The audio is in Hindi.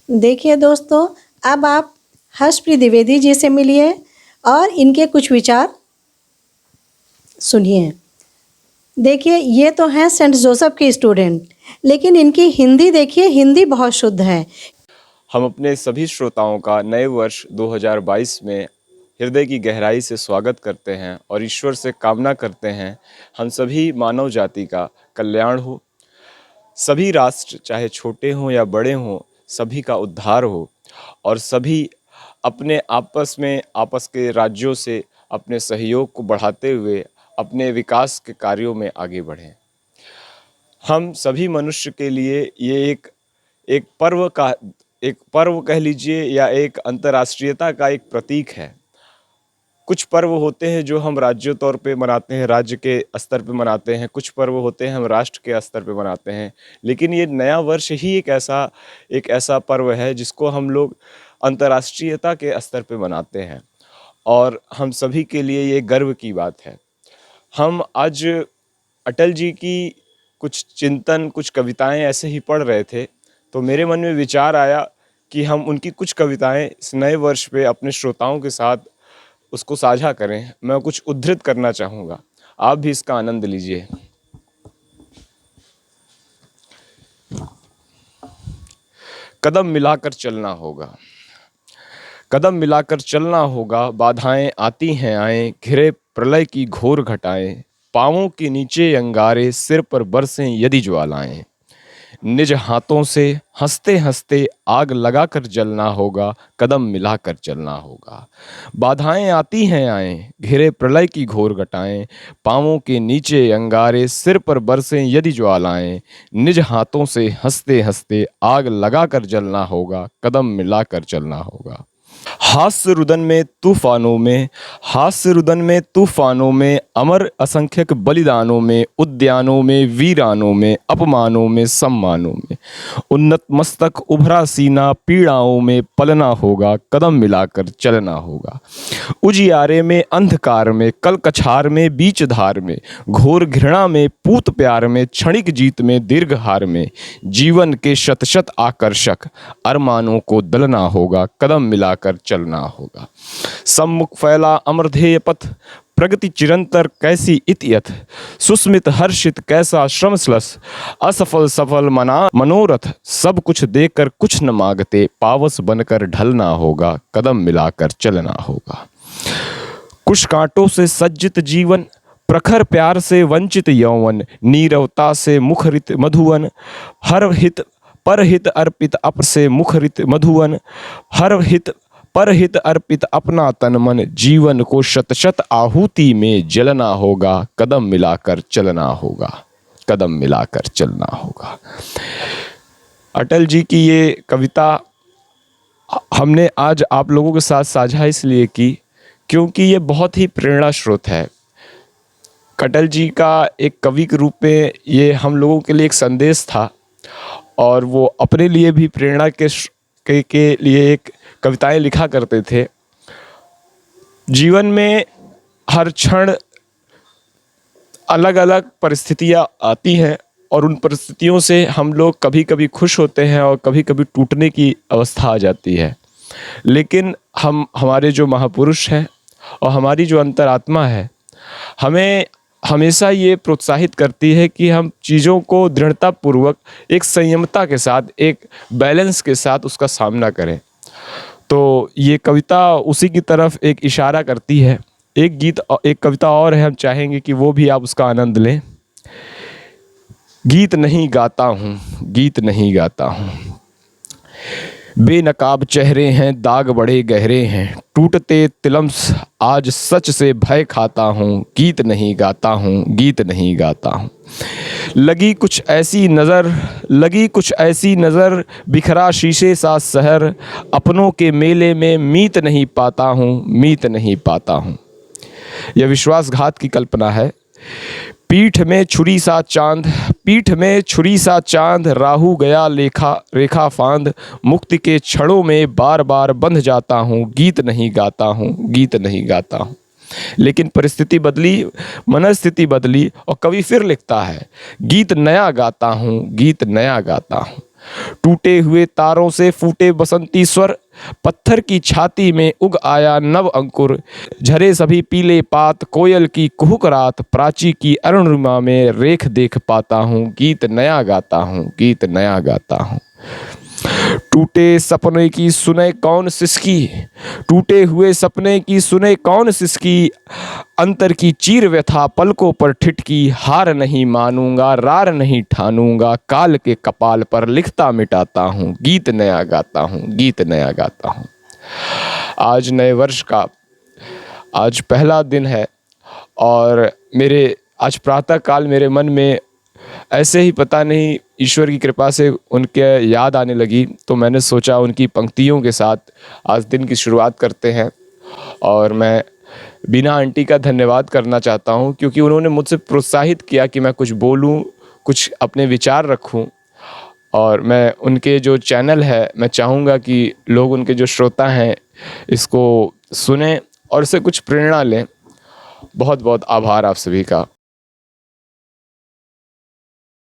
देखिए दोस्तों, अब आप हर्षप्रीत द्विवेदी जी से मिलिए और इनके कुछ विचार सुनिए। देखिए, ये तो हैं सेंट जोसेफ के स्टूडेंट, लेकिन इनकी हिंदी देखिए, हिंदी बहुत शुद्ध है। हम अपने सभी श्रोताओं का नए वर्ष 2022 में हृदय की गहराई से स्वागत करते हैं और ईश्वर से कामना करते हैं हम सभी मानव जाति का कल्याण हो, सभी राष्ट्र चाहे छोटे हों या बड़े हों सभी का उद्धार हो और सभी अपने आपस के राज्यों से अपने सहयोग को बढ़ाते हुए अपने विकास के कार्यों में आगे बढ़ें। हम सभी मनुष्य के लिए ये एक पर्व कह लीजिए या एक अंतर्राष्ट्रीयता का एक प्रतीक है। कुछ पर्व होते हैं जो हम राज्य तौर पे मनाते हैं, राज्य के स्तर पे मनाते हैं, कुछ पर्व होते हैं हम राष्ट्र के स्तर पे मनाते हैं, लेकिन ये नया वर्ष ही एक ऐसा पर्व है जिसको हम लोग अंतर्राष्ट्रीयता के स्तर पे मनाते हैं और हम सभी के लिए ये गर्व की बात है। हम आज अटल जी की कुछ चिंतन, कुछ कविताएं ऐसे ही पढ़ रहे थे तो मेरे मन में विचार आया कि हम उनकी कुछ कविताएं इस नए वर्ष पे अपने श्रोताओं के साथ उसको साझा करें। मैं कुछ उद्धृत करना चाहूँगा, आप भी इसका आनंद लीजिए। कदम मिलाकर चलना होगा, कदम मिलाकर चलना होगा, बाधाएं आती हैं आए, घिरे प्रलय की घोर घटाएं, पाँवों के नीचे अंगारे, सिर पर बरसें यदि ज्वालाएं, निज हाथों से हंसते हंसते आग लगाकर जलना होगा, कदम मिलाकर चलना होगा। बाधाएं आती हैं आए, घिरे प्रलय की घोर घटाएं, पाँवों के नीचे अंगारे, सिर पर बरसें यदि ज्वालाएं, निज हाथों से हंसते हंसते आग लगाकर जलना होगा, कदम मिलाकर चलना होगा। हास्य रुदन में तूफानों में, हास्य रुदन में तूफानों में, अमर असंख्यक बलिदानों में, उद्यानों में वीरानों में, अपमानों में सम्मानों में, उन्नत मस्तक उभरा सीना, पीड़ाओं में पलना होगा, कदम मिलाकर चलना होगा। उजियारे में अंधकार में, कल कछार में बीच धार में, घोर घृणा में पूत प्यार में, क्षणिक जीत में दीर्घ हार में, जीवन के शत शत आकर्षक अरमानों को दलना होगा, कदम मिलाकर चलना होगा। सम्मुख फैला अमरधेय पथ, प्रगति चिरंतर कैसी इतियत, सुस्मित हर्षित कैसा श्रमसलस, असफल सफल मनोरथ, सब कुछ देकर कुछ न मांगते, पावस बनकर ढलना होगा, कदम मिलाकर चलना होगा। कुछ कांटों से सज्जित जीवन, प्रखर प्यार से वंचित यौवन, नीरवता से मुखरित मधुवन, हर हित परहित अर्पित अप से मुखरित मधुवन, हर हित परहित अर्पित अपना तन मन, जीवन को शत शत आहुति में जलना होगा, कदम मिलाकर चलना होगा, कदम मिलाकर चलना होगा। अटल जी की ये कविता हमने आज आप लोगों के साथ साझा इसलिए की क्योंकि ये बहुत ही प्रेरणा स्रोत है। अटल जी का एक कवि के रूप में ये हम लोगों के लिए एक संदेश था और वो अपने लिए भी प्रेरणा के लिए एक कविताएं लिखा करते थे। जीवन में हर क्षण अलग अलग परिस्थितियां आती हैं और उन परिस्थितियों से हम लोग कभी कभी खुश होते हैं और कभी कभी टूटने की अवस्था आ जाती है, लेकिन हमारे जो महापुरुष हैं और हमारी जो अंतरात्मा है हमें हमेशा ये प्रोत्साहित करती है कि हम चीज़ों को दृढ़तापूर्वक एक संयमता के साथ, एक बैलेंस के साथ उसका सामना करें। तो ये कविता उसी की तरफ एक इशारा करती है। एक कविता और है, हम चाहेंगे कि वो भी आप उसका आनंद लें। गीत नहीं गाता हूँ, गीत नहीं गाता हूँ, बेनकाब चेहरे हैं, दाग बड़े गहरे हैं, टूटते तिलम्स आज सच से भय खाता हूँ, गीत नहीं गाता हूँ, गीत नहीं गाता हूँ। लगी कुछ ऐसी नज़र, बिखरा शीशे सा शहर, अपनों के मेले में मीत नहीं पाता हूँ, मीत नहीं पाता हूँ। यह विश्वासघात की कल्पना है। पीठ में छुरी सा चांद, राहु गया रेखा फांद, मुक्ति के क्षणों में बार बार बंध जाता हूँ, गीत नहीं गाता हूँ, गीत नहीं गाता हूँ। लेकिन परिस्थिति बदली, मनस्थिति बदली और कवि फिर लिखता है, गीत नया गाता हूँ, गीत नया गाता हूँ। टूटे हुए तारों से फूटे बसंती स्वर, पत्थर की छाती में उग आया नव अंकुर। झरे सभी पीले पात, कोयल की कुहुक रात, प्राची की अरुणिमा में रेख देख पाता हूँ, गीत नया गाता हूँ, गीत नया गाता हूँ। टूटे सपने की सुने कौन सिसकी, टूटे हुए सपने की सुने कौन सिसकी, अंतर की चीर व्यथा पलकों पर ठिठकी, हार नहीं मानूंगा रार नहीं ठानूंगा, काल के कपाल पर लिखता मिटाता हूँ, गीत नया गाता हूँ, गीत नया गाता हूँ। आज नए वर्ष का आज पहला दिन है और मेरे आज प्रातः काल मेरे मन में ऐसे ही पता नहीं ईश्वर की कृपा से उनके याद आने लगी, तो मैंने सोचा उनकी पंक्तियों के साथ आज दिन की शुरुआत करते हैं। और मैं बीना आंटी का धन्यवाद करना चाहता हूँ, क्योंकि उन्होंने मुझसे प्रोत्साहित किया कि मैं कुछ बोलूँ, कुछ अपने विचार रखूँ। और मैं उनके जो चैनल है, मैं चाहूँगा कि लोग, उनके जो श्रोता हैं, इसको सुने और इससे कुछ प्रेरणा लें। बहुत बहुत आभार आप सभी का।